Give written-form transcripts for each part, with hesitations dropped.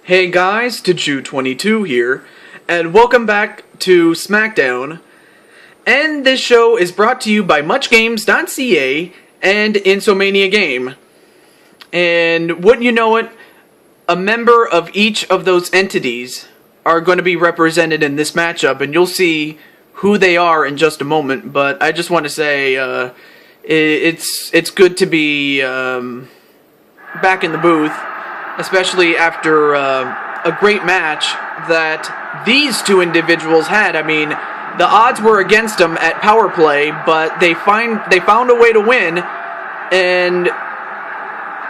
Hey guys, TruWho here, and welcome back to SmackDown. And this show is brought to you by MuchGames.ca and Insomania Game. And wouldn't you know it, a member of each of those entities are going to be represented in this matchup, and you'll see who they are in just a moment. But I just want to say, it's good to be back in the booth, especially after a great match that these two individuals had. I mean, the odds were against them at power play, but they found a way to win, and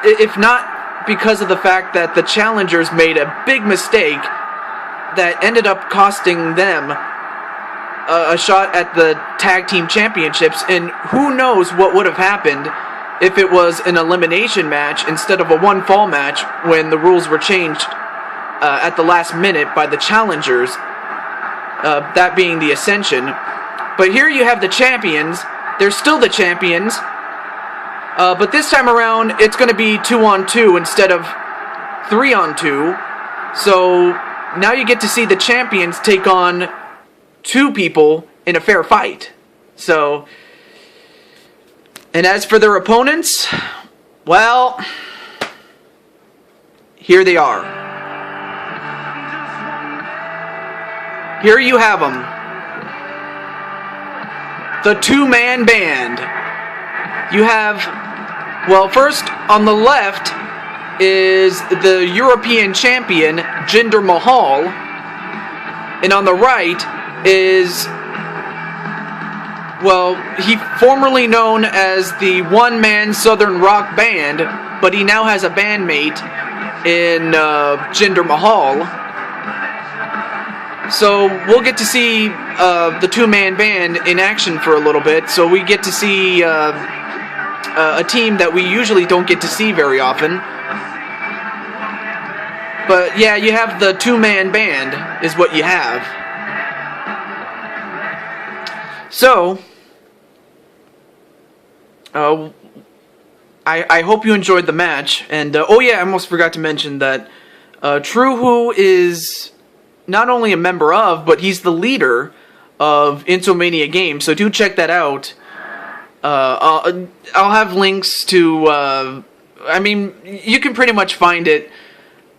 if not because of the fact that the challengers made a big mistake that ended up costing them a shot at the tag team championships, and who knows what would have happened if it was an elimination match instead of a one-fall match when the rules were changed at the last minute by the challengers, that being the Ascension. But here you have the champions. They're still the champions, but this time around it's going to be 2-on-2 instead of 3-on-2. So now you get to see the champions take on two people in a fair fight. So, and as for their opponents, well, here they are. Here you have them. The two-man band. You have, well, first on the left is the European champion, Jinder Mahal. And on the right is, well, he formerly known as the one-man Southern Rock Band, but he now has a bandmate in Jinder Mahal. So we'll get to see the two-man band in action for a little bit. So we get to see a team that we usually don't get to see very often. But yeah, you have the two-man band is what you have. So, I hope you enjoyed the match. And oh yeah, I almost forgot to mention that TruWho is not only a member of, but he's the leader of Insomania Game. So do check that out. I'll have links to. I mean, you can pretty much find it.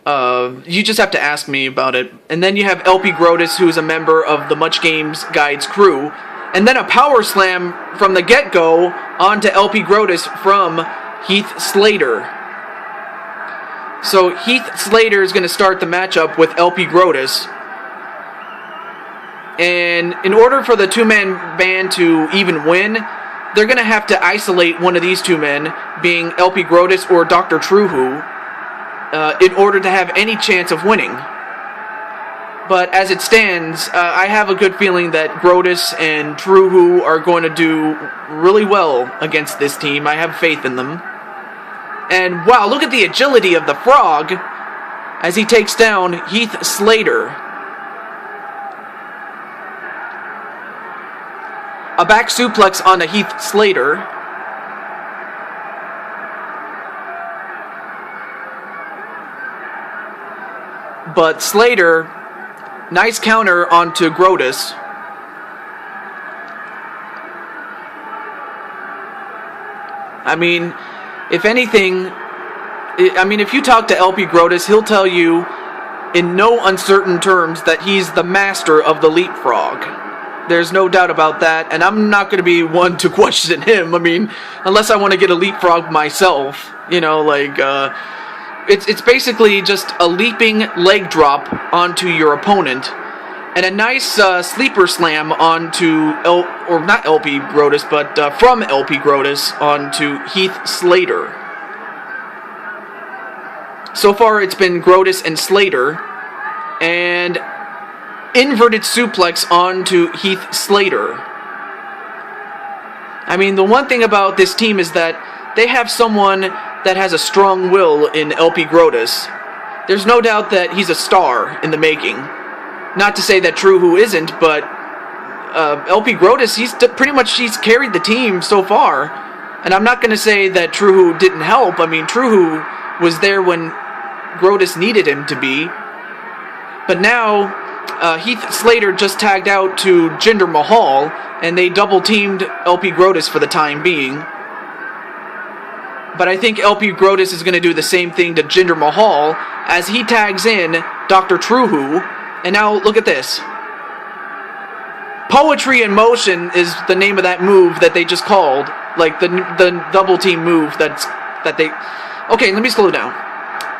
You just have to ask me about it. And then you have LPGrodus, who's a member of the Much Games Guides crew. And then a power slam from the get-go onto LPGrodus from Heath Slater. So Heath Slater is going to start the matchup with LPGrodus. And in order for the two-man band to even win, they're going to have to isolate one of these two men, being LPGrodus or Dr. TruWho, in order to have any chance of winning. But as it stands, I have a good feeling that Grodus and TruWho are going to do really well against this team. I have faith in them. And wow, look at the agility of the Frog as he takes down Heath Slater. A back suplex onto Heath Slater. But Slater, nice counter onto Grodus. I mean, if anything, if you talk to LPGrodus, he'll tell you in no uncertain terms that he's the master of the leapfrog. There's no doubt about that, and I'm not going to be one to question him. I mean, unless I want to get a leapfrog myself, you know, like, It's basically just a leaping leg drop onto your opponent, and a nice sleeper slam onto not LPGrodus, but from LPGrodus onto Heath Slater. So far, it's been Grodus and Slater, and inverted suplex onto Heath Slater. I mean, the one thing about this team is that they have someone that has a strong will in LPGrodus. There's no doubt that he's a star in the making. Not to say that TruWho isn't, but LPGrodus, he's carried the team so far. And I'm not going to say that TruWho didn't help. I mean, TruWho was there when Grodus needed him to be. But now, Heath Slater just tagged out to Jinder Mahal, and they double-teamed LPGrodus for the time being. But I think LPGrodus is going to do the same thing to Jinder Mahal as he tags in Dr. TruWho. And now, look at this. Poetry in Motion is the name of that move that they just called. Like, the double-team move that they... Okay, let me slow down.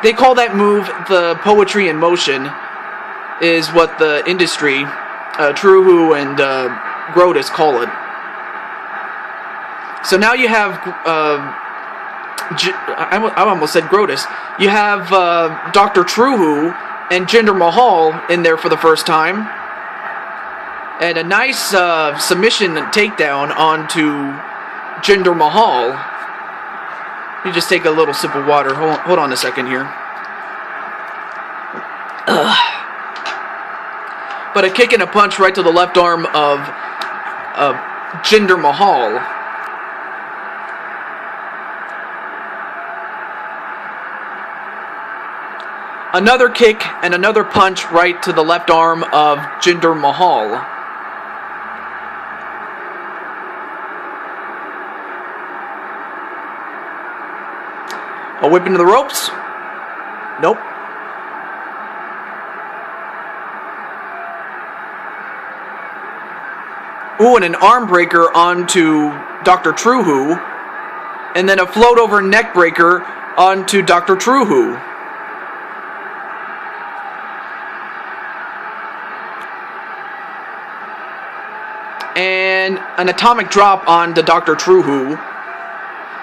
They call that move the Poetry in Motion, is what the industry, TruWho and Grodus call it. So now you have, I almost said Grodus. You have Dr. TruWho and Jinder Mahal in there for the first time. And a nice submission takedown onto Jinder Mahal. Let me just take a little sip of water. Hold on a second here. But a kick and a punch right to the left arm of Jinder Mahal. Another kick and another punch right to the left arm of Jinder Mahal. A whip into the ropes. Nope. Ooh, and an arm breaker onto Dr. TruWho. And then a float over neck breaker onto Dr. TruWho. And an atomic drop onto Dr. TruWho.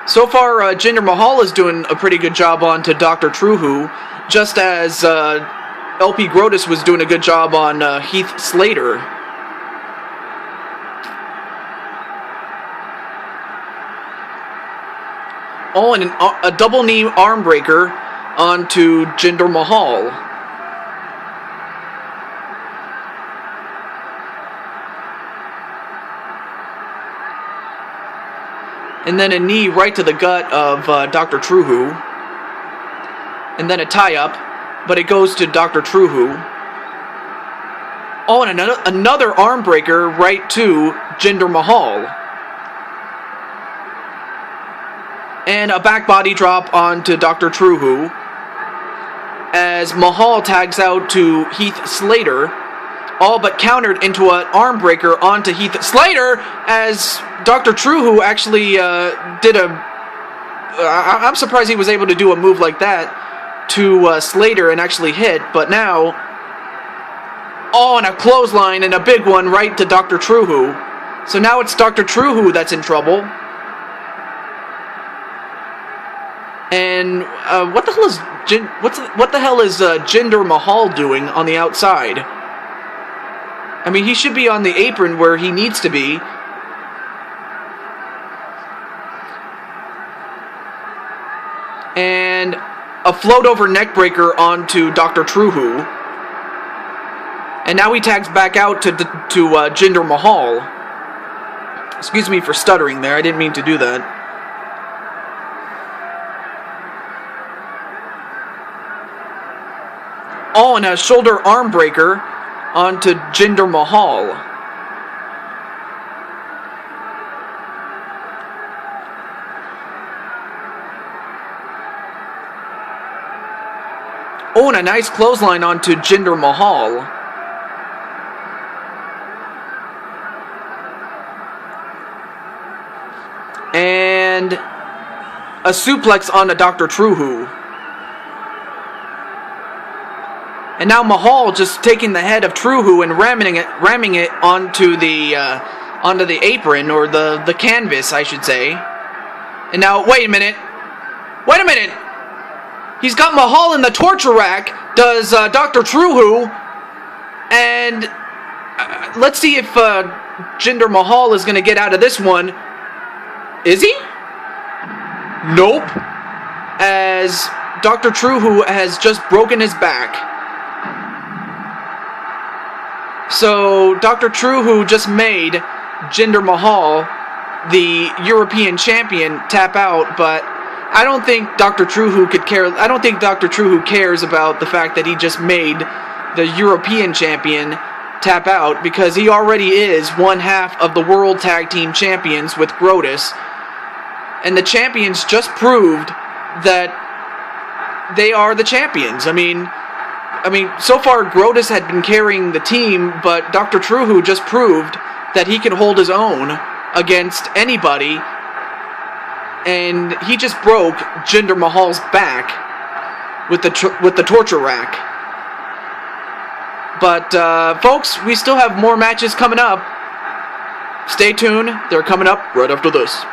So far, Jinder Mahal is doing a pretty good job onto Dr. TruWho, just as LPGrodus was doing a good job on Heath Slater. Oh, and a double knee arm breaker onto Jinder Mahal. And then a knee right to the gut of Dr. TruWho. And then a tie-up, but it goes to Dr. TruWho. Oh, and another arm breaker right to Jinder Mahal. And a back body drop onto Dr. TruWho. As Mahal tags out to Heath Slater. All but countered into an arm breaker onto Heath Slater as Dr. TruWho actually did a... I'm surprised he was able to do a move like that to Slater and actually hit, but now... Oh, and a clothesline and a big one right to Dr. TruWho. So now it's Dr. TruWho that's in trouble. And what the hell is Jinder Mahal doing on the outside? I mean, he should be on the apron where he needs to be. And a float over neck breaker onto Dr. TruWho. And now he tags back out to Jinder Mahal. Excuse me for stuttering there, I didn't mean to do that. Oh, and a shoulder arm breaker onto Jinder Mahal. Oh, and a nice clothesline onto Jinder Mahal. And a suplex onto Dr. TruWho. And now Mahal just taking the head of TruWho and ramming it onto the apron, or the canvas, I should say. And now, wait a minute. He's got Mahal in the torture rack, does Dr. TruWho. And let's see if Jinder Mahal is going to get out of this one. Is he? Nope. As Dr. TruWho has just broken his back. So, Dr. TruWho just made Jinder Mahal the European champion tap out, but I don't think Dr. TruWho could care. I don't think Dr. TruWho cares about the fact that he just made the European champion, tap out because he already is one half of the World Tag Team Champions with Grodus. And the champions just proved that they are the champions. I mean, so far Grodus had been carrying the team, but Dr. TruWho just proved that he can hold his own against anybody. And he just broke Jinder Mahal's back with the torture rack. But folks, we still have more matches coming up. Stay tuned. They're coming up right after this.